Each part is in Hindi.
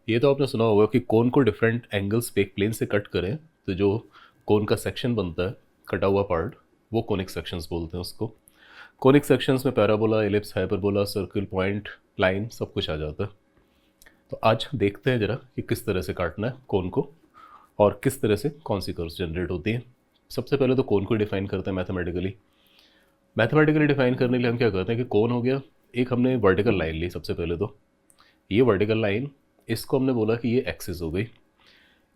ये तो आपने सुना होगा कि कोन को डिफरेंट एंगल्स पे एक प्लेन से कट करें तो जो कोन का सेक्शन बनता है, कटा हुआ पार्ट, वो कोनिक सेक्शंस बोलते हैं उसको। कोनिक सेक्शंस में parabola, ellipse, hyperbola, circle, point, line सब कुछ आ जाता है। तो आज देखते हैं जरा कि किस तरह से काटना है कोन को और किस तरह से कौन सी कर्व्स जनरेट होती हैं। सबसे पहले तो कोन को डिफाइन करते हैं मैथमेटिकली। मैथमेटिकली डिफाइन करने के लिए हम क्या करते हैं कि कोन हो गया, एक हमने वर्टिकल लाइन ली सबसे पहले। तो ये वर्टिकल लाइन, इसको हमने बोला कि ये एक्सिस हो गई।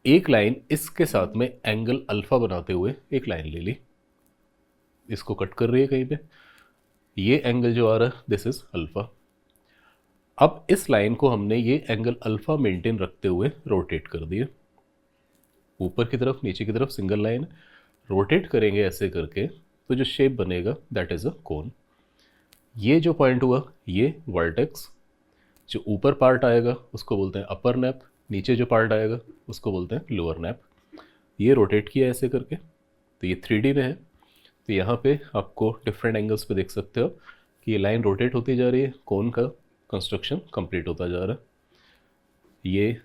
एक लाइन इसके साथ में एंगल अल्फा बनाते हुए एक लाइन ले ली, इसको कट कर रही है कहीं पे, ये एंगल जो आ रहा है दिस इज अल्फा। अब इस लाइन को हमने ये एंगल अल्फा मेंटेन रखते हुए रोटेट कर दिया, ऊपर की तरफ नीचे की तरफ सिंगल लाइन रोटेट करेंगे ऐसे करके, तो जो शेप बनेगा दैट इज अ कोन। ये जो पॉइंट हुआ ये वर्टेक्स, जो ऊपर पार्ट आएगा उसको बोलते हैं अपर नैप, नीचे जो पार्ट आएगा उसको बोलते हैं लोअर नैप। ये रोटेट किया ऐसे करके, तो ये 3D में है। तो यहाँ पे आपको डिफरेंट एंगल्स पे देख सकते हो कि ये लाइन रोटेट होती जा रही है, कोन का कंस्ट्रक्शन कंप्लीट होता जा रहा है। ये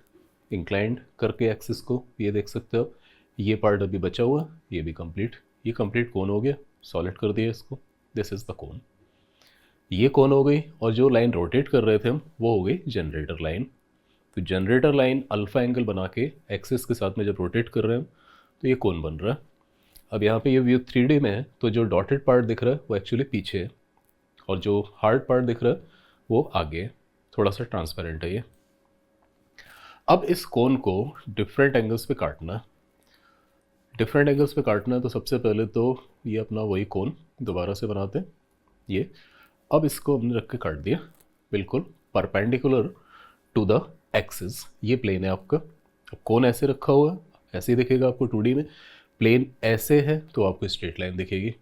इंक्लाइंड करके एक्सिस को ये देख सकते हो, ये पार्ट अभी बचा हुआ, ये भी कंप्लीट, ये कंप्लीट कोन हो गया, सॉलिड कर दिया इसको, दिस इज़ द कोन। ये कोन हो गई, और जो लाइन रोटेट कर रहे थे हम वो हो गई जनरेटर लाइन। तो जनरेटर लाइन अल्फा एंगल बना के एक्सिस के साथ में जब रोटेट कर रहे हैं तो ये कोन बन रहा है। अब यहाँ पे ये व्यू 3D में है, तो जो डॉटेड पार्ट दिख रहा है वो एक्चुअली पीछे है, और जो हार्ड पार्ट दिख रहा है वो आगे है, थोड़ा सा ट्रांसपेरेंट है ये। अब इस कोन को डिफरेंट एंगल्स पे काटना है। डिफरेंट एंगल्स पे काटना है तो सबसे पहले तो ये अपना वही कोन दोबारा से बनाते हैं ये। अब इसको हमने रख के काट दिया बिल्कुल परपेंडिकुलर टू द एक्सिस। ये प्लेन है आपका। अब कोन ऐसे रखा हुआ है, ऐसे ही दिखेगा आपको 2D में। प्लेन ऐसे है तो आपको स्ट्रेट लाइन दिखेगी।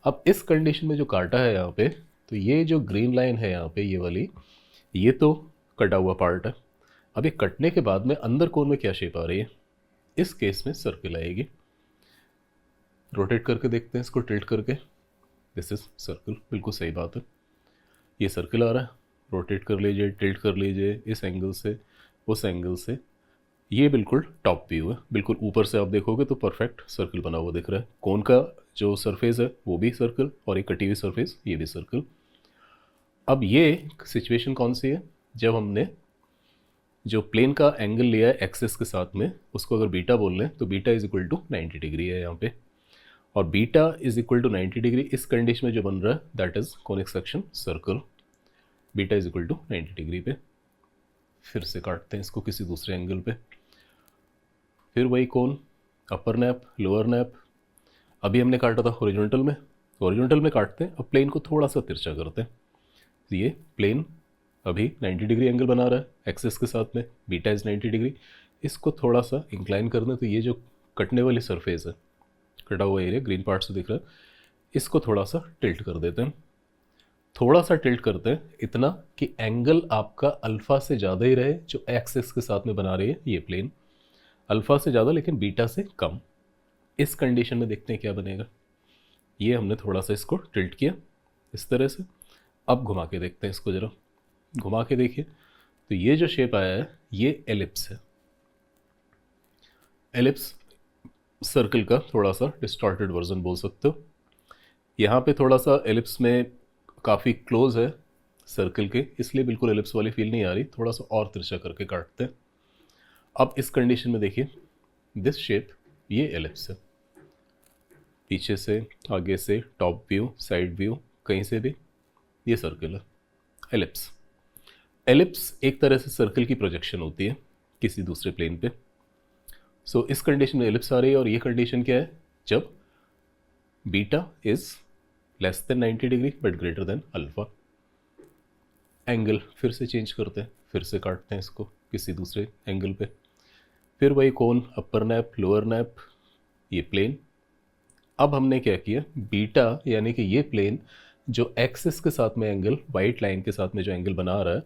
अब इस कंडीशन में जो काटा है यहाँ पे, तो ये जो ग्रीन लाइन है यहाँ पे ये वाली, ये तो कटा हुआ पार्ट है। अब ये कटने के बाद में अंदर कोन में क्या शेप आ रही है, इस केस में सर्किल आएगी। रोटेट करके देखते हैं इसको टिल्ट करके, दिस इज सर्किल, बिल्कुल सही बात है, ये सर्किल आ रहा है। रोटेट कर लीजिए, टिल्ट कर लीजिए, इस एंगल से उस एंगल से, ये बिल्कुल टॉप व्यू है, बिल्कुल ऊपर से आप देखोगे तो परफेक्ट सर्किल बना हुआ दिख रहा है। कोन का जो सरफेस है वो भी सर्किल, और एक कटी हुई सरफेस ये भी सर्किल। अब ये सिचुएशन कौन सी है, जब हमने जो प्लेन का एंगल लिया है एक्सिस के साथ में, उसको अगर बीटा बोल लें तो beta is equal to 90 degree है यहाँ पे, और beta is equal to 90 degree इस कंडीशन में जो बन रहा है that is conic section circle. Beta is equal to 90 degree पे। फिर से काटते हैं इसको किसी दूसरे एंगल पे, फिर वही कोन, अपर नैप, लोअर नैप। अभी हमने काटा था हॉरिजॉन्टल में, तो हॉरिजॉन्टल में काटते हैं। अब प्लेन को थोड़ा सा तिरछा करते हैं, तो ये प्लेन अभी 90 डिग्री एंगल बना रहा है एक्सिस के साथ में, बीटा इज 90 डिग्री। इसको थोड़ा सा इंक्लाइन कर दें तो ये जो कटने वाली सरफेस है, कटा हुआ एरिया ग्रीन पार्ट से दिख रहा है, इसको थोड़ा सा टिल्ट कर देते हैं। थोड़ा सा टिल्ट करते हैं, इतना कि एंगल आपका अल्फा से ज़्यादा ही रहे, जो एक्सिस के साथ में बना रही है ये प्लेन, अल्फा से ज़्यादा लेकिन बीटा से कम। इस कंडीशन में देखते हैं क्या बनेगा। ये हमने थोड़ा सा इसको टिल्ट किया इस तरह से। अब घुमा के देखते हैं इसको ज़रा, घुमा के देखिए तो ये जो शेप आया है ये एलिप्स है। एलिप्स सर्कल का थोड़ा सा डिस्टॉर्टेड वर्जन बोल सकते हो। यहाँ पे थोड़ा सा एलिप्स में काफ़ी क्लोज है सर्कल के, इसलिए बिल्कुल एलिप्स वाली फील नहीं आ रही, थोड़ा सा और तिरछा करके काटते हैं। अब इस कंडीशन में देखिए दिस शेप, ये एलिप्स है, पीछे से आगे से टॉप व्यू साइड व्यू कहीं से भी ये सर्कल है। एलिप्स, एलिप्स एक तरह से सर्कल की प्रोजेक्शन होती है किसी दूसरे प्लेन पे। सो इस कंडीशन में एलिप्स आ रही है, और ये कंडीशन क्या है, जब beta is less than 90 degree but greater than alpha. Angle फिर से चेंज करते हैं, फिर से काटते हैं इसको किसी दूसरे एंगल पे, फिर वही कोन, अपर नैप, लोअर नैप, ये प्लेन। अब हमने क्या किया, बीटा यानी कि ये प्लेन जो एक्सिस के साथ में एंगल, वाइट लाइन के साथ में जो एंगल बना रहा है,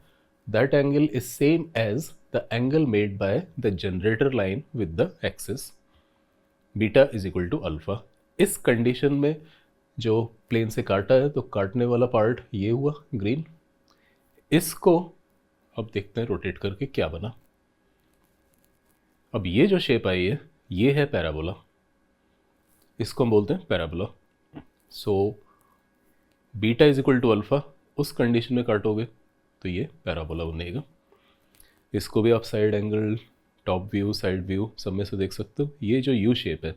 that angle is same as the angle made by the generator line with the axis. Beta is equal to alpha. इस कंडीशन में जो प्लेन से काटा है तो काटने वाला पार्ट ये हुआ ग्रीन। इसको अब देखते हैं रोटेट करके क्या बना। अब ये जो शेप आई है ये है पैराबोला, इसको हम बोलते हैं parabola. So beta is equal to alpha, उस कंडीशन में काटोगे तो ये पैराबोला बनेगा। इसको भी आप side angle, top view, side view सब में से देख सकते हो। ये जो यू शेप है,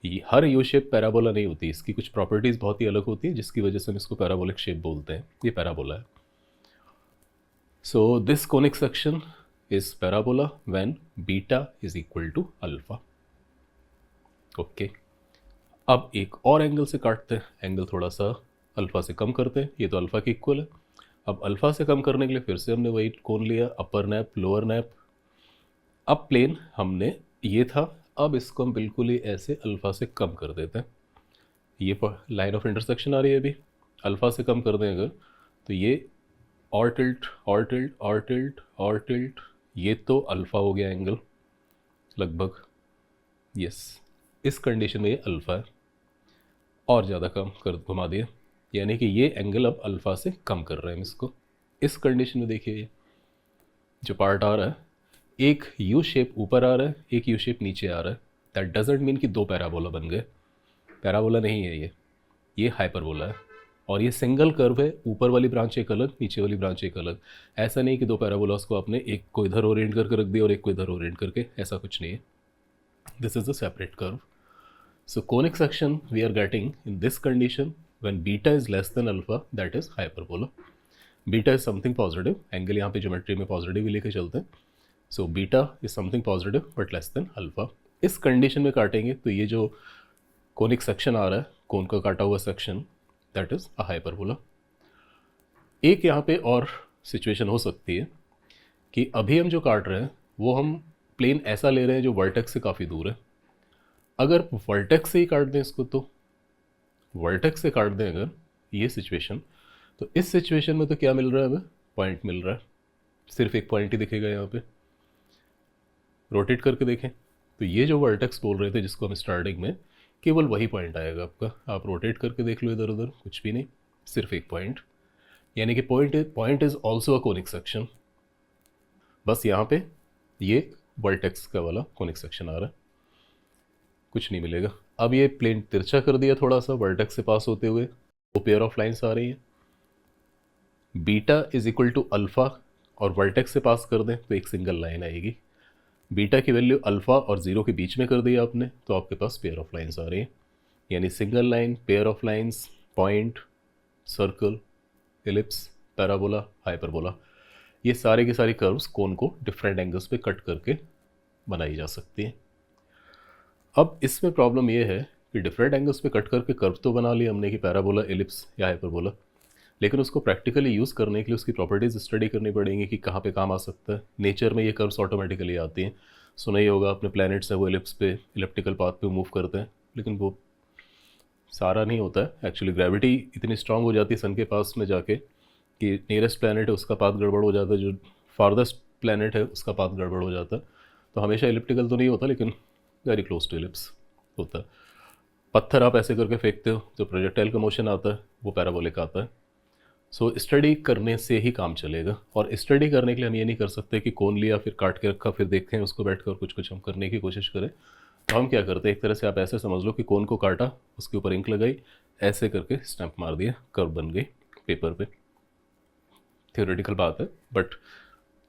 ये हर यू शेप पैराबोला नहीं होती, इसकी कुछ प्रॉपर्टीज़ बहुत ही अलग होती है जिसकी वजह से हम इसको पैराबोलिक शेप बोलते हैं। ये पैराबोला है। So this conic section is parabola when beta is equal to alpha. Okay, अब एक और एंगल से काटते हैं, एंगल थोड़ा सा अल्फ़ा से कम करते हैं। ये तो अल्फ़ा के इक्वल है। अब अल्फ़ा से कम करने के लिए फिर से हमने वही कोण लिया, अपर नैप, लोअर नैप। अब प्लेन हमने ये था, अब इसको हम बिल्कुल ही ऐसे अल्फ़ा से कम कर देते हैं। ये लाइन ऑफ इंटरसेक्शन आ रही है अभी, अल्फ़ा से कम कर दें अगर तो ये और टिल्ट और टिल्ट और टिल्ट और टिल्ट, ये तो अल्फ़ा हो गया एंगल लगभग। यस, इस कंडीशन में ये अल्फ़ा है, और ज़्यादा कम कर घुमा दिया, यानी कि ये एंगल अब अल्फ़ा से कम कर रहे हैं इसको। इस कंडीशन में देखिए ये जो पार्ट आ रहा है, एक यू शेप ऊपर आ रहा है, एक यू शेप नीचे आ रहा है। दैट डजेंट मीन कि दो पैराबोला बन गए। पैराबोला नहीं है ये हाइपरबोला है। और ये सिंगल कर्व है, ऊपर वाली ब्रांच एक अलग, नीचे वाली ब्रांच एक अलग। ऐसा नहीं कि दो पैराबोलास को आपने एक को इधर ओरिएंट करके रख दिया और एक को इधर ओरिएंट करके, ऐसा कुछ नहीं है। This is a separate curve. So conic section we are getting in this condition when beta is less than alpha, that is hyperbola. Beta is something positive, angle यहाँ पे ज्योमेट्री में पॉजिटिव ही लेके चलते हैं। So beta is something positive but less than alpha. इस कंडीशन में काटेंगे तो ये जो कोनिक सेक्शन आ रहा है, कोन का काटा हुआ section, that is a hyperbola. एक यहाँ पे और सिचुएशन हो सकती है कि अभी हम जो काट रहे हैं वो हम प्लेन ऐसा ले रहे हैं जो वर्टेक्स से काफ़ी दूर है। अगर वर्टेक्स से ही काट दें इसको, तो वर्टेक्स से काट दें अगर ये सिचुएशन, तो इस सिचुएशन में तो क्या मिल रहा है हमें, पॉइंट मिल रहा है। सिर्फ एक पॉइंट ही दिखेगा यहाँ पे। रोटेट करके देखें तो ये जो वर्टेक्स बोल रहे थे जिसको हम स्टार्टिंग में, केवल वही पॉइंट आएगा आपका। आप रोटेट करके देख लो इधर उधर, कुछ भी नहीं, सिर्फ एक पॉइंट। यानी कि point is also a conic section. बस यहाँ पे ये वर्टेक्स का वाला कोनिक सेक्शन आ रहा है, कुछ नहीं मिलेगा। अब ये प्लेन तिरछा कर दिया थोड़ा सा, वर्टेक्स से पास होते हुए दो पेयर ऑफ लाइंस आ रही हैं। Beta is equal to alpha और वर्टेक्स से पास कर दें तो एक सिंगल लाइन आएगी। बीटा की वैल्यू अल्फ़ा और ज़ीरो के बीच में कर दी आपने तो आपके पास पेयर ऑफ लाइंस आ रही हैं, यानी single line, pair of lines, point, circle, ellipse, parabola, hyperbola, ये सारे के सारे कर्व्स कोन को डिफरेंट एंगल्स पे कट करके बनाई जा सकती हैं। अब इसमें प्रॉब्लम ये है कि डिफरेंट एंगल्स पे कट करके कर्व तो बना लिया हमने कि पैराबोला, एलिप्स या हाइपरबोला, लेकिन उसको प्रैक्टिकली यूज़ करने के लिए उसकी प्रॉपर्टीज़ स्टडी करनी पड़ेंगी कि कहाँ पे काम आ सकता है। नेचर में ये कर्व्स ऑटोमेटिकली आती हैं। सुना ही होगा अपने प्लैनेट्स है वो एलिप्स पे, इलिप्टिकल पाथ पे मूव करते हैं, लेकिन वो सारा नहीं होता है। एक्चुअली ग्रेविटी इतनी स्ट्रांग हो जाती है सन के पास में जाके कि नियरेस्ट प्लैनेट है उसका पाथ गड़बड़ हो जाता है, जो फारदेस्ट प्लैनेट है उसका पाथ गड़बड़ हो जाता है। तो हमेशा इलिप्टिकल तो नहीं होता, लेकिन वेरी क्लोज टू एलिप्स होता है। पत्थर आप ऐसे करके फेंकते हो, जो प्रोजेक्टाइल का मोशन आता है वो पैराबोलिक आता है। सो स्टडी करने से ही काम चलेगा, और स्टडी करने के लिए हम ये नहीं कर सकते कि कौन लिया फिर काट के रखा फिर देखें उसको बैठ कर कुछ कुछ हम करने की कोशिश करें। तो हम क्या करते हैं, एक तरह से आप ऐसे समझ लो कि कौन को काटा, उसके ऊपर इंक लगाई, ऐसे करके स्टैंप मार दिया, कर्व बन गई पेपर पे। थियोरेटिकल बात है, बट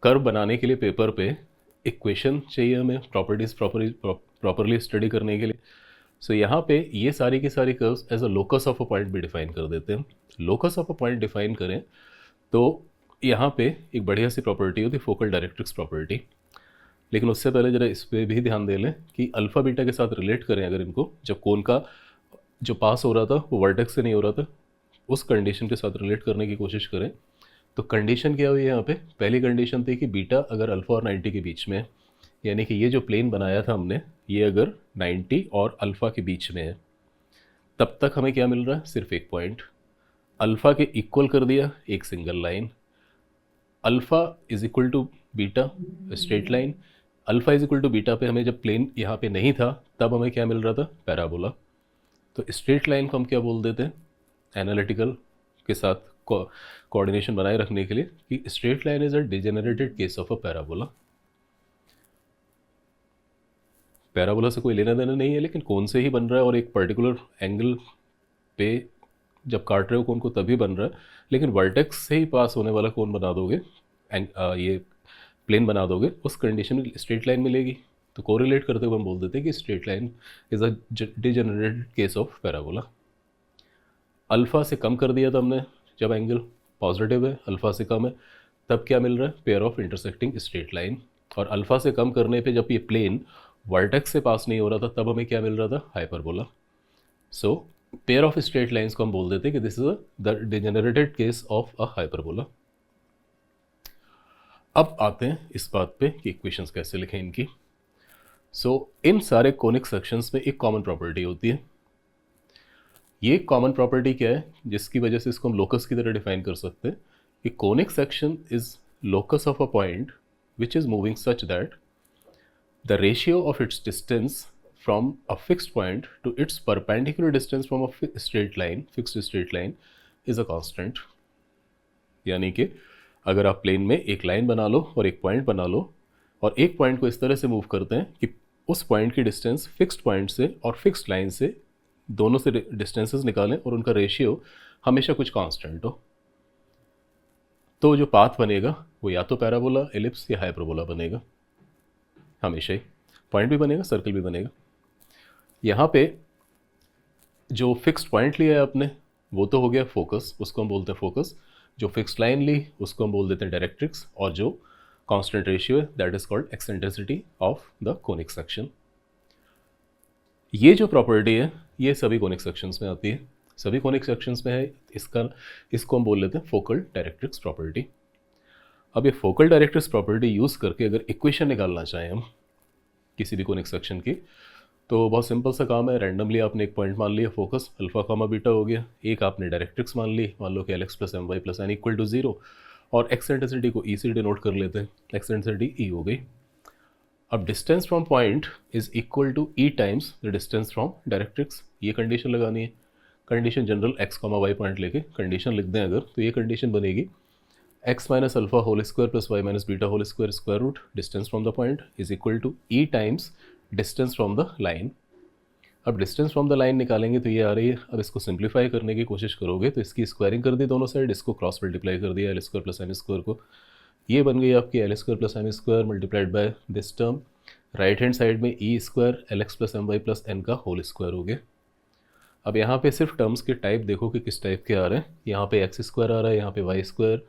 कर्व बनाने के लिए पेपर पे इक्वेशन चाहिए हमें, प्रॉपर्टीज़ प्रॉपरली स्टडी करने के लिए। सो यहाँ पे ये सारी की सारी curves as a locus of a point भी डिफाइन कर देते हैं। Locus of a point define करें तो यहाँ पे एक बढ़िया सी प्रॉपर्टी होती है, फोकल डायरेक्ट्रिक्स प्रॉपर्टी। लेकिन उससे पहले ज़रा इस पर भी ध्यान दे लें कि अल्फ़ा बीटा के साथ रिलेट करें अगर इनको, जब कोन का जो पास हो रहा था वो वर्टेक्स से नहीं हो रहा था, उस कंडीशन के साथ रिलेट करने की कोशिश करें। तो कंडीशन क्या हुई है यहाँ पे, पहली कंडीशन थी कि बीटा अगर अल्फ़ा और 90 के बीच में है, यानी कि ये जो प्लेन बनाया था हमने ये अगर 90 और अल्फ़ा के बीच में है, तब तक हमें क्या मिल रहा है, सिर्फ एक पॉइंट। अल्फ़ा के इक्वल कर दिया एक single line, alpha is equal to beta straight line. Alpha is equal to beta पे हमें जब प्लेन यहाँ पे नहीं था तब हमें क्या मिल रहा था, पैराबोला। तो स्ट्रेट लाइन को हम क्या बोल देते हैं, एनालिटिकल के साथ कोऑर्डिनेशन बनाए रखने के लिए, कि straight line is a degenerated case of a parabola. Parabola से कोई लेना देना नहीं है, लेकिन कोन से ही बन रहा है और एक पर्टिकुलर एंगल पे जब काट रहे हो कोन को तभी बन रहा है, लेकिन वर्टेक्स से ही पास होने वाला कोन बना दोगे, ये प्लेन बना दोगे, उस कंडीशन में स्ट्रेट लाइन मिलेगी। तो कोरिलेट करते हुए हम बोल देते हैं कि straight line is a degenerated case of parabola. Alpha से कम कर दिया था हमने, जब एंगल पॉजिटिव है, अल्फ़ा से कम है, तब क्या मिल रहा है, pair of intersecting straight line. और अल्फ़ा से कम करने पे जब ये प्लेन वर्टेक्स से पास नहीं हो रहा था तब हमें क्या मिल रहा था, hyperbola. So pair of straight lines को हम बोल देते हैं कि this is the degenerated case of a hyperbola. अब आते हैं इस बात पे कि इक्वेशंस कैसे लिखें इनकी। इन सारे कोनिक सेक्शंस में एक कॉमन प्रॉपर्टी होती है। ये कॉमन प्रॉपर्टी क्या है जिसकी वजह से इसको हम लोकस की तरह डिफाइन कर सकते हैं कि conic section is locus of a point which is moving such that the ratio of its distance from a fixed point to its perpendicular distance from a straight line, fixed straight line, is a constant। यानी कि अगर आप प्लेन में एक लाइन बना लो और एक पॉइंट बना लो और एक पॉइंट को इस तरह से मूव करते हैं कि उस पॉइंट की डिस्टेंस फिक्स्ड पॉइंट से और फिक्स्ड लाइन से दोनों से डिस्टेंसेस निकालें और उनका रेशियो हमेशा कुछ कांस्टेंट हो, तो जो पाथ बनेगा वो या तो पैराबोला, एलिप्स या हाइपरबोला बनेगा। हमेशा ही पॉइंट भी बनेगा, सर्कल भी बनेगा। यहाँ पे जो फिक्स्ड पॉइंट लिया है आपने वो तो हो गया फोकस, उसको हम बोलते हैं फोकस। जो फिक्स्ड लाइन ली उसको हम बोल देते हैं डायरेक्ट्रिक्स, और जो कांस्टेंट रेशियो है that is called eccentricity of the conic section. ये जो प्रॉपर्टी है ये सभी कोनिक सेक्शंस में आती है, सभी कोनिक सेक्शंस में है। इसको हम बोल लेते हैं फोकल डायरेक्ट्रिक्स प्रॉपर्टी। अब ये फोकल डायरेक्ट्रिक्स प्रॉपर्टी यूज़ करके अगर इक्वेशन निकालना चाहें हम किसी भी कोनिक सेक्शन की, तो बहुत सिंपल सा काम है। रैंडमली आपने एक पॉइंट मान लिया फोकस, अल्फा कामा बीटा हो गया, एक आपने डायरेक्ट्रिक्स मान ली, मान लो कि l x plus M Y plus n equal to 0, और एक्सेंट्रिसिटी को ई से डिनोट कर लेते हैं, एक्सेंट्रिसिटी ई हो गई। अब distance from point is equal to e times the distance from directrix, ये कंडीशन लगानी है। Condition general x comma y point लेके कंडीशन लिख दें अगर, तो ये कंडीशन बनेगी x minus alpha whole square plus y minus beta whole square square root distance from the point is equal to e times distance from the line. अब डिस्टेंस फ्रॉम द लाइन निकालेंगे तो ये आ रही है। अब इसको सिंप्लीफाई करने की कोशिश करोगे तो इसकी स्क्वायरिंग कर दी दोनों साइड, इसको क्रॉस मल्टीप्लाई कर दिया L square plus M square को, ये बन गई आपकी L square plus M square multiplied by this term. Right hand side में E square L x plus M Y plus N का होल स्क्वायर हो गया। अब यहाँ पे सिर्फ टर्म्स के टाइप देखो कि किस टाइप के आ रहे हैं। यहाँ पे एक्स स्क्वायर आ रहा है, यहाँ पे वाई स्क्वायर,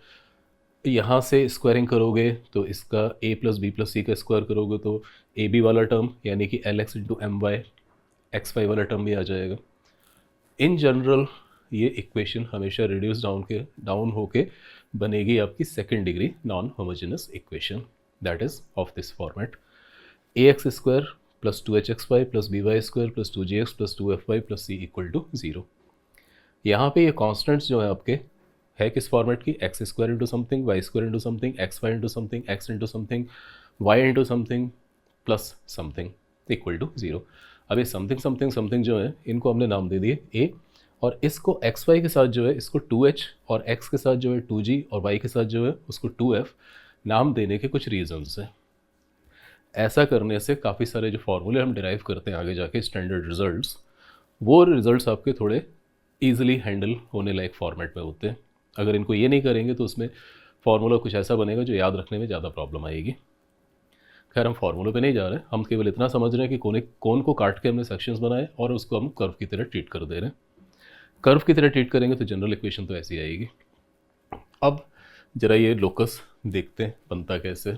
यहाँ से स्क्वायरिंग करोगे तो इसका a प्लस बी प्लस सी का स्क्वायर करोगे तो ए बी वाला टर्म यानी कि l x into m y x y वाला टर्म भी आ जाएगा। इन जनरल ये इक्वेशन हमेशा रिड्यूस डाउन होके बनेगी आपकी second degree non homogeneous equation, that is of this format a x square plus 2hxy plus b y square plus 2gx plus 2fy plus c equal to 0। यहाँ पे ये कॉन्स्टेंट्स जो है आपके है किस फॉर्मेट की, x square into something, y square into something, x y into something, x into something, y into something plus something equal to 0। अब ये समथिंग समथिंग समथिंग जो है इनको हमने नाम दे दिए ए, और इसको एक्स वाई के साथ जो है इसको 2h, और एक्स के साथ जो है 2g, और वाई के साथ जो है उसको 2f नाम देने के कुछ रीजन्स हैं। ऐसा करने से काफ़ी सारे जो फॉर्मूले हम डिराइव करते हैं आगे जाके स्टैंडर्ड रिजल्ट्स, वो रिजल्ट्स आपके थोड़े ईजिली हैंडल होने लायक फॉर्मेट में होते हैं। अगर इनको ये नहीं करेंगे तो उसमें फार्मूला कुछ ऐसा बनेगा जो याद रखने में ज़्यादा प्रॉब्लम आएगी। खैर हम फार्मूले पे नहीं जा रहे हैं, हम केवल इतना समझ रहे हैं कि कोन को काट के हमने सेक्शंस बनाए और उसको हम कर्व की तरह ट्रीट कर दे रहे हैं। कर्व की तरह ट्रीट करेंगे तो जनरल इक्वेशन तो ऐसी आएगी। अब जरा ये लोकस देखते हैं बनता कैसे।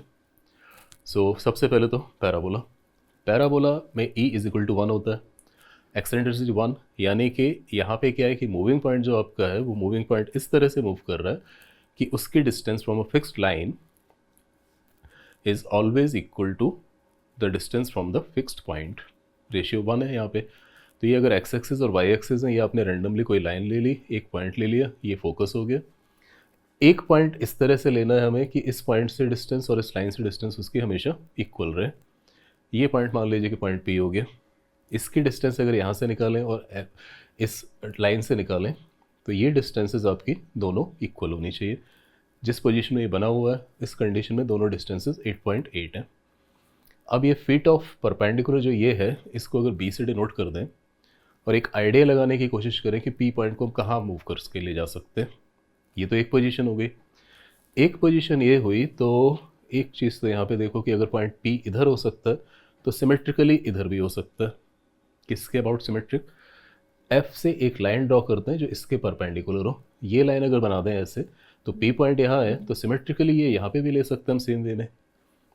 सबसे पहले तो पैराबोला में ई इज इक्वल टू 1 होता है, एक्सेंट्रिसिटी 1, यानी कि यहाँ पे क्या है कि मूविंग पॉइंट जो आपका है वो मूविंग पॉइंट इस तरह से मूव कर रहा है कि उसकी distance from a fixed line is always equal to the distance from the fixed point. Ratio 1 है यहाँ पे। तो ये अगर एक्स एक्सिस और वाई एक्सिस है, ये आपने रैंडमली कोई लाइन ले ली, एक पॉइंट ले लिया, ये फोकस हो गया। एक पॉइंट इस तरह से लेना है हमें कि इस पॉइंट से डिस्टेंस और इस लाइन से डिस्टेंस उसकी हमेशा इक्वल रहे। ये पॉइंट मान लीजिए कि पॉइंट पी हो गया। इसकी डिस्टेंस अगर यहाँ से निकालें और इस लाइन से निकालें तो ये डिस्टेंसेस आपकी दोनों इक्वल होनी चाहिए। जिस पोजीशन में ये बना हुआ है इस कंडीशन में दोनों डिस्टेंसेस 8.8 हैं। अब ये फीट ऑफ परपेंडिकुलर जो ये है, इसको अगर बी से डिनोट कर दें और एक आइडिया लगाने की कोशिश करें कि पी पॉइंट को हम कहाँ मूव करके ले जा सकते हैं। ये तो एक पोजीशन हो गई। एक पोजीशन ये हुई तो एक चीज़ तो यहाँ पे देखो कि अगर पॉइंट पी इधर हो सकता है तो सिमेट्रिकली इधर भी हो सकता है। किसके अबाउट सिमेट्रिक? एफ से एक लाइन ड्रॉ करते हैं जो इसके परपेंडिकुलर हो। ये लाइन अगर बना दें ऐसे तो पी पॉइंट यहाँ है तो सिमेट्रिकली ये यहाँ पे भी ले सकते हैं हम सेम वे में,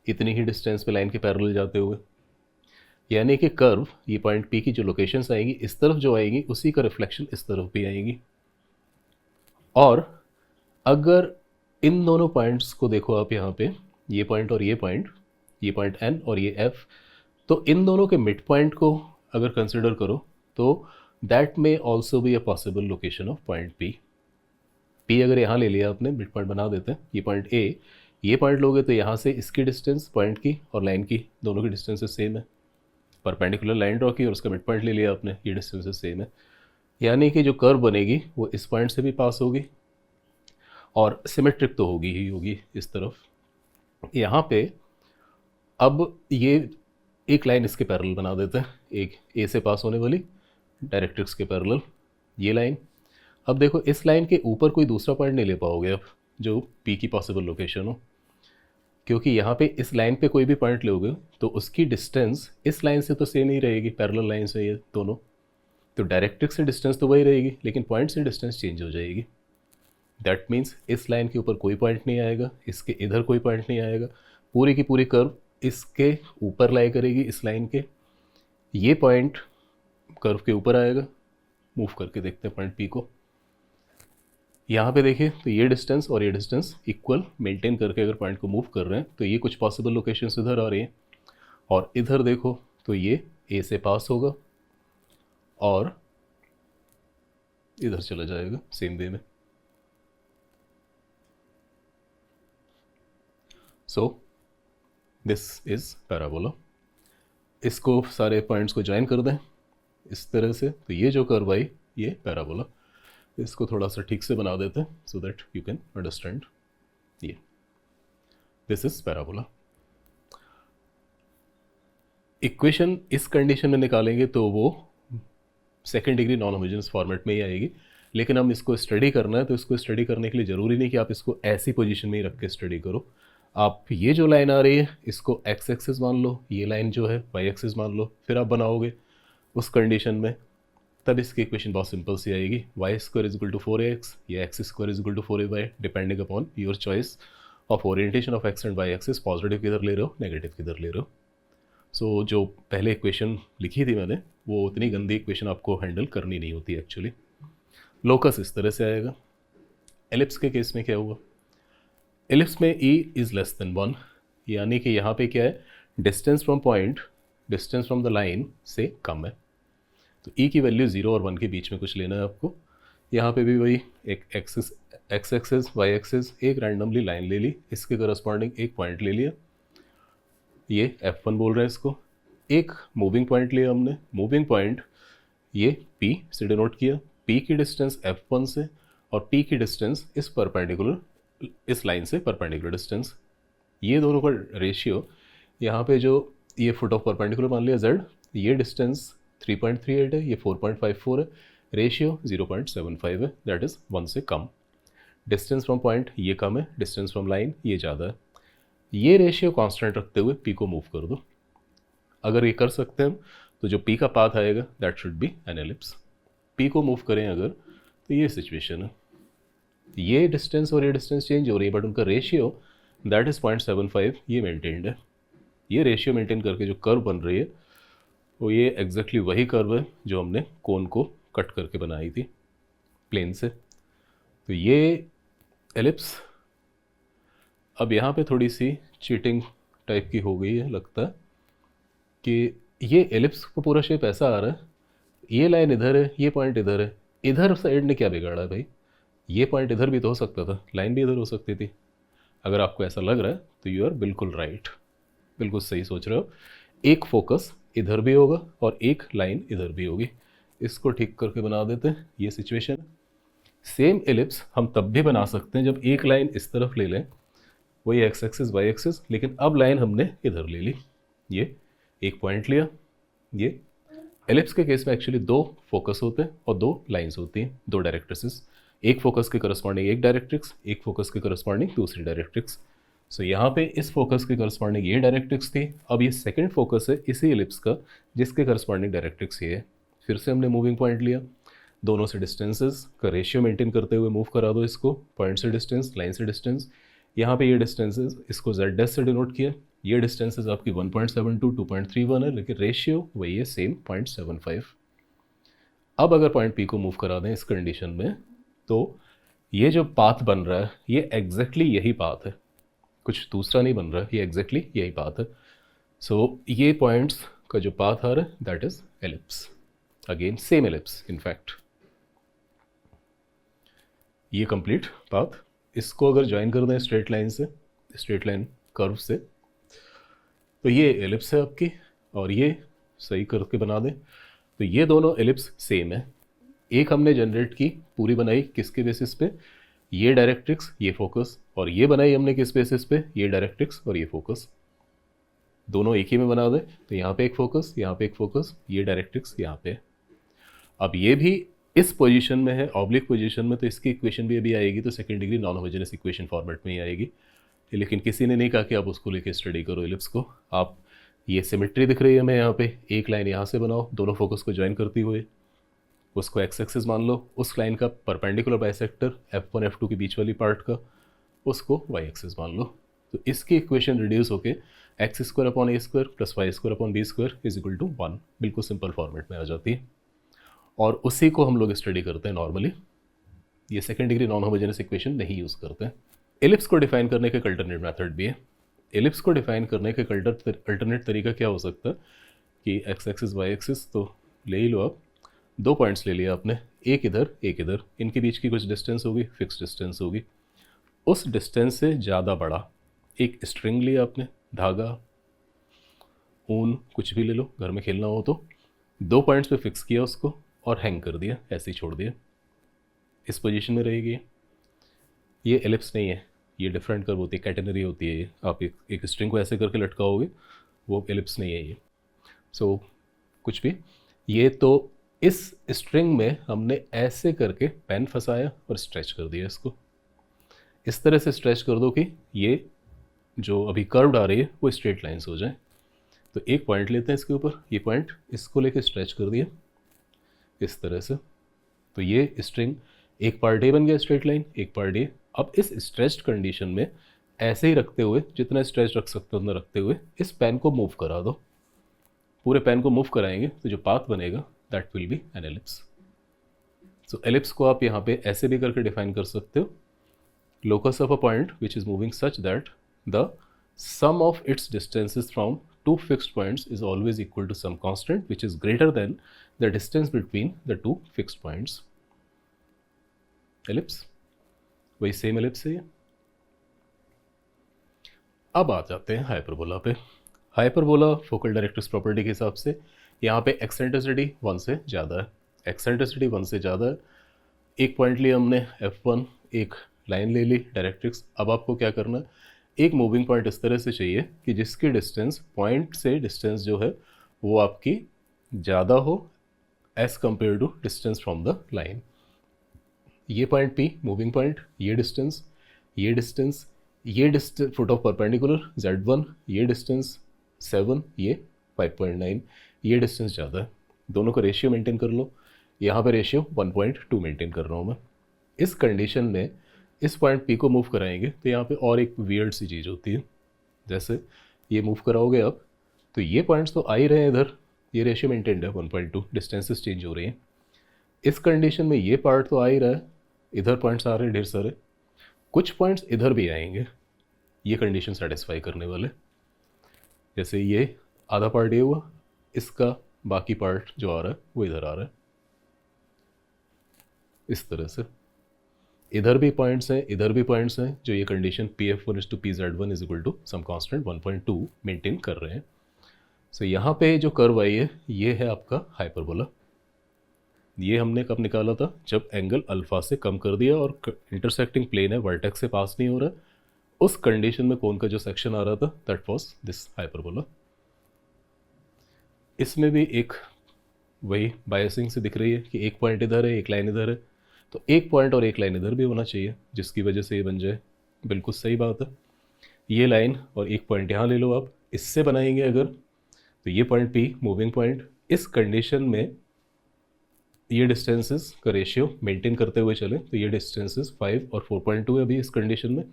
इतनी ही डिस्टेंस पे लाइन के पैरेलल जाते हुए। यानी कि कर्व ये पॉइंट पी की जो लोकेशंस आएंगी इस तरफ जो आएगी उसी का रिफ्लेक्शन इस तरफ भी आएगी। और अगर इन दोनों पॉइंट्स को देखो आप यहाँ पे, ये पॉइंट और ये पॉइंट एन और ये एफ, तो इन दोनों के मिड पॉइंट को अगर कंसिडर करो तो that may also be a possible location of point P. P अगर यहाँ ले लिया आपने, मिड पॉइंट बना देते हैं, ये पॉइंट ए, ये पॉइंट लोगे तो यहाँ से इसकी डिस्टेंस पॉइंट की और लाइन की दोनों की डिस्टेंसेस सेम है। परपेंडिकुलर लाइन ड्रॉ की और उसका मिड पॉइंट ले लिया आपने, ये डिस्टेंसेस सेम है। यानी कि जो कर्व बनेगी वो इस पॉइंट से भी पास होगी और सिमेट्रिक तो होगी ही होगी इस तरफ। यहाँ पे अब ये एक लाइन इसके पैरेलल बना देते हैं, एक ए से पास होने वाली डायरेक्ट्रिक्स के पैरेलल ये लाइन। अब देखो इस लाइन के ऊपर कोई दूसरा पॉइंट नहीं ले पाओगे आप जो पी की पॉसिबल लोकेशन हो, क्योंकि यहाँ पे इस लाइन पे कोई भी पॉइंट लोगे तो उसकी डिस्टेंस इस लाइन से तो सेम ही रहेगी, पैरेलल लाइन से ये दोनों, तो डायरेक्ट्रिक्स से डिस्टेंस तो वही रहेगी लेकिन पॉइंट से डिस्टेंस चेंज हो जाएगी। दैट मीन्स इस लाइन के ऊपर कोई पॉइंट नहीं आएगा, इसके इधर कोई पॉइंट नहीं आएगा, पूरी की पूरी कर्व इसके ऊपर लाई करेगी इस लाइन के। ये पॉइंट कर्व के ऊपर आएगा। मूव करके देखते हैं पॉइंट पी को। यहाँ पे देखिए तो ये डिस्टेंस और ये डिस्टेंस इक्वल मेंटेन करके अगर पॉइंट को मूव कर रहे हैं तो ये कुछ पॉसिबल लोकेशंस इधर आ रही हैं और इधर देखो तो ये ए से पास होगा और इधर चला जाएगा सेम वे में। सो दिस इज पैराबोला। इसको सारे पॉइंट्स को ज्वाइन कर दें इस तरह से तो ये जो कर्व आई ये पैराबोला। इसको थोड़ा सा ठीक से बना देते हैं so that you can understand. ये दिस इज पैराबोला। इक्वेशन इस कंडीशन में निकालेंगे तो वो second degree non homogeneous format में ही आएगी, लेकिन हम इसको स्टडी करना है तो इसको स्टडी करने के लिए ज़रूरी नहीं कि आप इसको ऐसी पोजीशन में ही रख के स्टडी करो। आप ये जो लाइन आ रही है इसको एक्स एक्सिस मान लो, ये लाइन जो है वाई एक्सिस मान लो, फिर आप बनाओगे उस कंडीशन में, तब इसकी इक्वेशन बहुत सिंपल सी आएगी। Y square is equal to 4ax या x square is equal to 4ay depending upon your choice of orientation of x and y axis, positive किधर ले रहे हो नेगेटिव किधर ले रहे हो। सो जो पहले इक्वेशन लिखी थी मैंने वो उतनी गंदी इक्वेशन आपको हैंडल करनी नहीं होती एक्चुअली। लोकस इस तरह से आएगा। एलिप्स के केस में क्या हुआ? एलिप्स में e इज़ लेस देन 1, यानी कि यहाँ पे क्या है, distance from point, distance from the line से कम है, तो e की वैल्यू 0 और 1 के बीच में कुछ लेना है आपको। यहाँ पे भी वही एक axis, x axis y axis, एक रैंडमली लाइन ले ली, इसके करस्पॉन्डिंग एक पॉइंट ले लिया, ये f1 बोल रहे हैं इसको। एक मूविंग पॉइंट लिया हमने, मूविंग पॉइंट ये p से डिनोट किया, p की डिस्टेंस f1 से और p की डिस्टेंस इस परपेंडिकुलर, इस लाइन से परपेंडिकुलर डिस्टेंस, ये दोनों का रेशियो यहाँ पे जो ये फुट ऑफ परपेंडिकुलर मान लिया z, ये डिस्टेंस 3.38 है, ये 4.54 है, रेशियो 0.75 है, दैट इज़ 1 से कम। डिस्टेंस फ्रॉम पॉइंट ये कम है, डिस्टेंस फ्रॉम लाइन ये ज़्यादा है। ये रेशियो कांस्टेंट रखते हुए p को मूव कर दो। अगर ये कर सकते हैं तो जो p का पाथ आएगा that should be an ellipse. p को मूव करें अगर तो ये सिचुएशन है, ये डिस्टेंस और ये डिस्टेंस चेंज हो रही है बट उनका रेशियो दैट इज़ 0.75 ये मेंटेन्ड है। ये रेशियो मेंटेन करके जो कर्व बन रही है वो ये एग्जैक्टली वही कर्व है जो हमने कोन को कट करके बनाई थी प्लेन से। तो ये एलिप्स, अब यहाँ पे थोड़ी सी चीटिंग टाइप की हो गई है, लगता है कि ये एलिप्स का पूरा शेप ऐसा आ रहा है, ये लाइन इधर है, ये पॉइंट इधर है, इधर साइड ने क्या बिगाड़ा है भाई, ये पॉइंट इधर भी तो हो सकता था, लाइन भी इधर हो सकती थी। अगर आपको ऐसा लग रहा है तो यू आर बिल्कुल राइट, बिल्कुल सही सोच रहे हो। एक फोकस इधर भी होगा और एक लाइन इधर भी होगी, इसको ठीक करके बना देते हैं, ये सिचुएशन है। सेम एलिप्स हम तब भी बना सकते हैं जब एक लाइन इस तरफ ले लें, वही एक्स एक्सिस वाई एक्सिस, लेकिन अब लाइन हमने इधर ले ली, ये एक पॉइंट लिया। ये एलिप्स के केस में एक्चुअली दो फोकस होते हैं और दो लाइंस होती हैं, दो डायरेक्ट्रिसेस, एक फोकस के करस्पॉन्डिंग एक डायरेक्ट्रिक्स, एक फोकस के करस्पॉन्डिंग दूसरी डायरेक्ट्रिक्स। सो यहाँ पे इस फोकस के करस्पॉन्डिंग ये डायरेक्ट्रिक्स थी, अब ये सेकंड फोकस है इसी एलिप्स का जिसके करस्पॉन्डिंग डायरेक्ट्रिक्स ये है। फिर से हमने मूविंग पॉइंट लिया, दोनों से डिस्टेंसेस का रेशियो मेंटेन करते हुए मूव करा दो इसको, पॉइंट से डिस्टेंस, लाइन से डिस्टेंस। यहाँ पे ये डिस्टेंसेस इसको z डैश से डिनोट किया, ये डिस्टेंसेस आपकी 1.72 2.31 है, लेकिन रेशियो वही है सेम 0.75। अब अगर पॉइंट पी को मूव करा दें इस कंडीशन में तो ये जो पाथ बन रहा है ये एग्जैक्टली यही पाथ है, कुछ दूसरा नहीं बन रहा है, ये एग्जैक्टली यही पाथ है। सो ये पॉइंट्स का जो पाथ आ रहा है that is ellipse, again same ellipse in fact. ये कंप्लीट पाथ, इसको अगर ज्वाइन कर दें स्ट्रेट लाइन से, स्ट्रेट लाइन कर्व से, तो ये एलिप्स है आपकी, और ये सही करके बना दें तो ये दोनों एलिप्स सेम है। एक हमने जनरेट की पूरी बनाई किसके बेसिस पे, ये डायरेक्ट्रिक्स ये फोकस, और ये बनाई हमने किस बेसिस पे, ये डायरेक्ट्रिक्स और ये फोकस, दोनों एक ही में बना दें तो यहाँ पे एक फोकस, यहाँ पे एक फोकस, ये डायरेक्ट्रिक्स यहाँ पे। अब ये भी इस पोजीशन में है, ऑब्लिक पोजीशन में, तो इसकी इक्वेशन भी अभी आएगी तो second degree non homogeneous equation format में ही आएगी, लेकिन किसी ने नहीं कहा कि आप उसको लेके स्टडी करो एलिप्स को। आप ये सिमेट्री दिख रही है हमें यहाँ पे, एक लाइन यहाँ से बनाओ दोनों फोकस को ज्वाइन करती हुए, उसको एक्स एक्सिस मान लो, उस लाइन का परपेंडिकुलर बाइसेक्टर F1 F2 के बीच वाली पार्ट का उसको वाई एक्सिस मान लो, तो इसकी इक्वेशन रिड्यूस होके x square upon a square plus y square upon b square is equal to 1 बिल्कुल सिंपल फॉर्मेट में आ जाती है, और उसी को हम लोग स्टडी करते हैं नॉर्मली। ये second degree non homogeneous equation नहीं यूज़ करते हैं। एलिप्स को डिफाइन करने का अल्टरनेट मेथड भी है। एलिप्स को डिफाइन करने का अल्टरनेट तरीका क्या हो सकता है कि एक्स एक्सिस वाई एक्सिस तो ले ही लो आप, दो पॉइंट्स ले लिया आपने, एक इधर एक इधर, इनके बीच की कुछ डिस्टेंस होगी, फिक्स डिस्टेंस होगी, उस डिस्टेंस से ज़्यादा बड़ा एक स्ट्रिंग लिया आपने, धागा ऊन कुछ भी ले लो, घर में खेलना हो तो, दो पॉइंट्स पे फिक्स किया उसको और हैंग कर दिया, ऐसे ही छोड़ दिया, इस पोजीशन में रहेगी। ये एलिप्स नहीं है, ये डिफरेंट कर्व होती है, कैटेनरी होती है ये, आप एक स्ट्रिंग को ऐसे करके लटकाओगे, वो एलिप्स नहीं है ये। सो कुछ भी, ये तो इस स्ट्रिंग में हमने ऐसे करके पेन फंसाया और स्ट्रेच कर दिया इसको, इस तरह से स्ट्रेच कर दो कि ये जो अभी कर्व्ड आ रही है वो स्ट्रेट लाइंस हो जाए। तो एक पॉइंट लेते हैं इसके ऊपर, ये पॉइंट इसको लेके स्ट्रेच कर दिया इस तरह से, तो ये स्ट्रिंग एक पार्ट ए बन गया स्ट्रेट लाइन, एक पार्ट ए। अब इस स्ट्रेच्ड कंडीशन में ऐसे ही रखते हुए, जितना स्ट्रेच रख सकते हो उतना रखते हुए, इस पेन को मूव करा दो, पूरे पेन को मूव कराएंगे तो जो पाथ बनेगा that will be an ellipse. So ellipse को आप यहाँ पे ऐसे भी करके डिफाइन कर सकते हो, locus of a point which is moving such that the sum of its distances from two fixed points is always equal to some constant which is greater than the distance between the two fixed points. Ellipse, वही सेम एलिप्स है ये। अब आ जाते हैं हाइपरबोला पे। हाइपरबोला फोकल डायरेक्ट्रिक्स प्रॉपर्टी के हिसाब से यहाँ पे एक्सेंट्रिसिटी 1 से ज़्यादा है, एक्सेंट्रिसिटी 1 से ज़्यादा है। एक पॉइंट लिया हमने F1, एक लाइन ले ली डायरेक्ट्रिक्स। अब आपको क्या करना है, एक मूविंग पॉइंट इस तरह से चाहिए कि जिसकी डिस्टेंस पॉइंट से डिस्टेंस जो है वो आपकी ज़्यादा हो as compare to distance from the line. ये पॉइंट P मूविंग पॉइंट, ये डिस्टेंस, ये डिस्टेंस, ये distance foot of perpendicular Z1, ये डिस्टेंस 7, ये 5.9, ये डिस्टेंस ज़्यादा है, दोनों का रेशियो मेंटेन कर लो। यहाँ पे रेशियो 1.2 मेंटेन कर रहा हूँ मैं। इस कंडीशन में इस पॉइंट P को मूव कराएंगे तो यहाँ पे और एक वियर्ड सी चीज़ होती है, जैसे ये मूव कराओगे आप तो ये पॉइंट्स तो आ ही रहे हैं इधर, ये रेशियो मेंटेन्ड है 1.2, डिस्टेंसेस चेंज हो रही हैं। इस कंडीशन में ये पार्ट तो आ ही रहा है, इधर पॉइंट्स आ रहे हैं ढेर सारे, कुछ पॉइंट्स इधर भी आएंगे ये कंडीशन सेटिस्फाई करने वाले। जैसे ये आधा पार्ट ये हुआ, इसका बाकी पार्ट जो आ रहा है वो इधर आ रहा है, इस तरह से। इधर भी पॉइंट्स हैं, इधर भी पॉइंट्स हैं, जो ये condition Pf1 is to Pz1 is equal to some constant 1.2 maintain कर रहे हैं। सो यहाँ पे जो कर्व आई है ये है आपका हाइपरबोला। ये हमने कब निकाला था, जब एंगल अल्फा से कम कर दिया और इंटरसेक्टिंग प्लेन है, वर्टेक्स से पास नहीं हो रहा, उस कंडीशन में कोन का जो सेक्शन आ रहा था दैट वाज दिस हाइपरबोला। इसमें भी एक वही बायसिंग से दिख रही है कि एक पॉइंट इधर है, एक लाइन इधर है, तो एक पॉइंट और एक लाइन इधर भी होना चाहिए, जिसकी वजह से ये बन जाए। बिल्कुल सही बात है। ये लाइन और एक पॉइंट यहाँ ले लो आप, इससे बनाएंगे अगर, तो ये पॉइंट पी मूविंग पॉइंट, इस कंडीशन में ये डिस्टेंसेस का रेशियो मेंटेन करते हुए चले तो ये डिस्टेंसेस 5 और 4.2 है अभी इस कंडीशन में।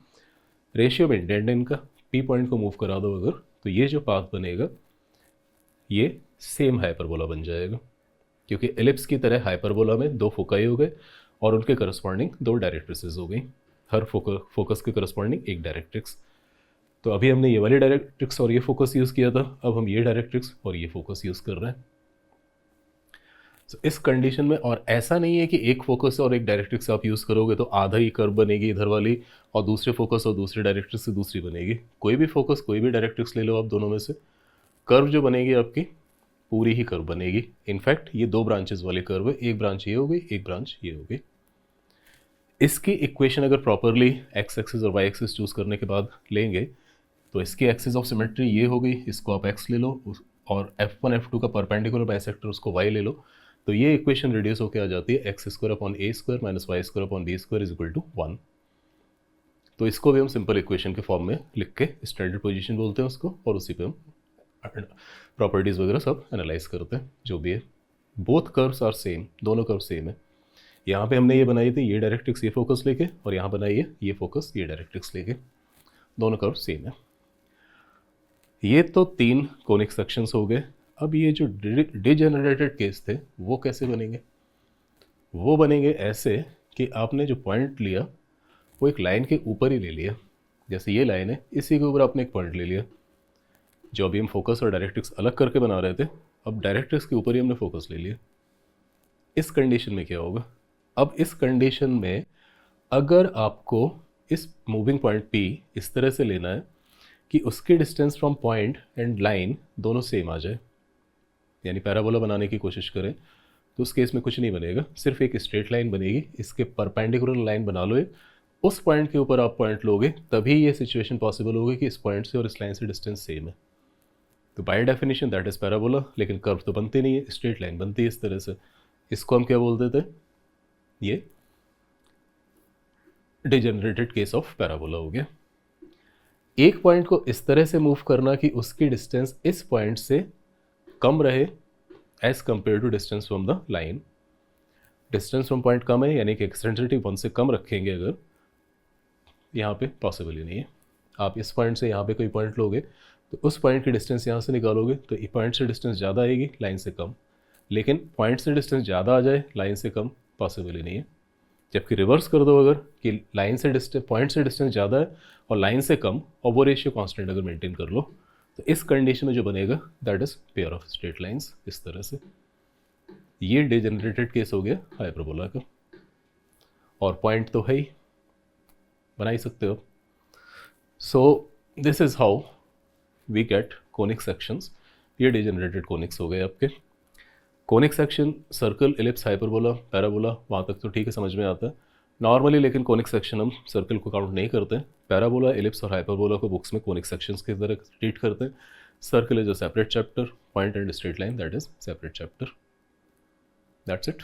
रेशियो मेंटेन इनका, पी पॉइंट को मूव करा दो अगर, तो ये जो पाथ बनेगा ये सेम हाइपरबोला बन जाएगा, क्योंकि एलिप्स की तरह हाइपरबोला में दो फोकाई हो गए और उनके करस्पॉन्डिंग दो डायरेक्ट्रिसेस हो गई, हर फोकस के करस्पॉन्डिंग एक डायरेक्ट्रिक्स। तो अभी हमने ये वाली डायरेक्ट्रिक्स और ये फोकस यूज़ किया था, अब हम ये डायरेक्ट्रिक्स और ये फोकस यूज़ कर रहे हैं। तो इस कंडीशन में, और ऐसा नहीं है कि एक फोकस और एक डायरेक्ट्रिक्स आप यूज़ करोगे तो आधा ही कर्व बनेगी इधर वाली और दूसरे फोकस और दूसरे डायरेक्ट्रिक्स से दूसरी बनेगी। कोई भी फोकस कोई भी डायरेक्ट्रिक्स ले लो आप, दोनों में से कर्व जो बनेगी आपकी पूरी ही कर्व बनेगी। इनफैक्ट ये दो ब्रांचेस वाले कर्व है, एक ब्रांच ये हो गई, एक ब्रांच ये हो गई। इसकी इक्वेशन अगर प्रॉपरली एक्स एक्सिस और वाई एक्सिस चूज़ करने के बाद लेंगे तो इसकी एक्सिस ऑफ सिमेट्री ये हो गई, इसको आप एक्स ले लो, और F1 F2 का परपेंडिकुलर बाइसेक्टर उसको y ले लो, तो ये इक्वेशन रिड्यूस होकर आ जाती है x square upon a square minus y square upon b square is equal to 1। तो इसको भी हम सिंपल इक्वेशन के फॉर्म में लिख के स्टैंडर्ड पोजीशन बोलते हैं उसको, और उसी पे हम प्रॉपर्टीज़ वगैरह सब एनालाइज करते हैं जो भी है। बोथ कर्व्स आर सेम, दोनों कर्व सेम है। यहाँ पे हमने ये बनाई थी ये डायरेक्ट्रिक्स ये फोकस लेके, और यहाँ बनाई है ये फोकस ये डायरेक्ट्रिक्स लेके, दोनों कर्व सेम है। ये तो 3 कोनिक सेक्शंस हो गए। अब ये जो डिजेनरेटेड केस थे वो कैसे बनेंगे? वो बनेंगे ऐसे कि आपने जो पॉइंट लिया वो एक लाइन के ऊपर ही ले लिया, जैसे ये लाइन है इसी के ऊपर आपने एक पॉइंट ले लिया। जो अभी हम फोकस और डायरेक्ट्रिक्स अलग करके बना रहे थे, अब डायरेक्ट्रिक्स के ऊपर ही हमने फोकस ले लिया। इस कंडीशन में क्या होगा? अब इस कंडीशन में अगर आपको इस मूविंग पॉइंट P इस तरह से लेना है कि उसकी distance from point and line दोनों सेम आ जाए, यानी पैराबोला बनाने की कोशिश करें, तो उस केस में कुछ नहीं बनेगा, सिर्फ एक स्ट्रेट लाइन बनेगी, इसके परपेंडिकुलर लाइन बना लो एक, उस पॉइंट के ऊपर आप पॉइंट लोगे तभी ये सिचुएशन पॉसिबल होगी कि इस पॉइंट से और इस लाइन से डिस्टेंस सेम है। तो by definition that is parabola, लेकिन कर्व तो बनती नहीं है, स्ट्रेट लाइन बनती है इस तरह से। इसको हम क्या बोलते थे? ये डिजेनरेटेड केस ऑफ पैराबोला हो गया। एक पॉइंट को इस तरह से मूव करना कि उसकी डिस्टेंस इस पॉइंट से कम रहे as compare to distance from the line. Distance from point कम है यानी कि एक्सटेंसिटी 1 से कम रखेंगे अगर, यहाँ पे पॉसिबल ही नहीं है। आप इस पॉइंट से यहाँ पे कोई पॉइंट लोगे तो उस पॉइंट की डिस्टेंस यहाँ से निकालोगे तो ये पॉइंट से डिस्टेंस ज़्यादा आएगी लाइन से कम, लेकिन पॉइंट से डिस्टेंस ज़्यादा आ जाए लाइन से कम पॉसिबल ही नहीं है। जबकि रिवर्स कर दो अगर कि लाइन से डिस्टेंस पॉइंट से डिस्टेंस ज़्यादा है और लाइन से कम, और वो रेशियो कांस्टेंट अगर मेंटेन कर लो, तो इस कंडीशन में जो बनेगा that is pair of straight lines. इस तरह से ये डिजेनरेटेड केस हो गया हाइपरबोला का, और पॉइंट तो है ही, बना ही सकते हो। So this is how we get conic sections. ये डिजेनरेटेड कोनिक्स हो गए आपके। Conic section circle, ellipse, hyperbola, parabola, वहाँ तक तो ठीक है, समझ में आता है नॉर्मली, लेकिन कोनिक सेक्शन हम सर्कल को काउंट नहीं करते। पैराबोला, एलिप्स और हाइपरबोला को बुक्स में कोनिक सेक्शंस की तरह ट्रीट करते हैं। Circle is a separate chapter, point and straight line that is separate chapter. That's it.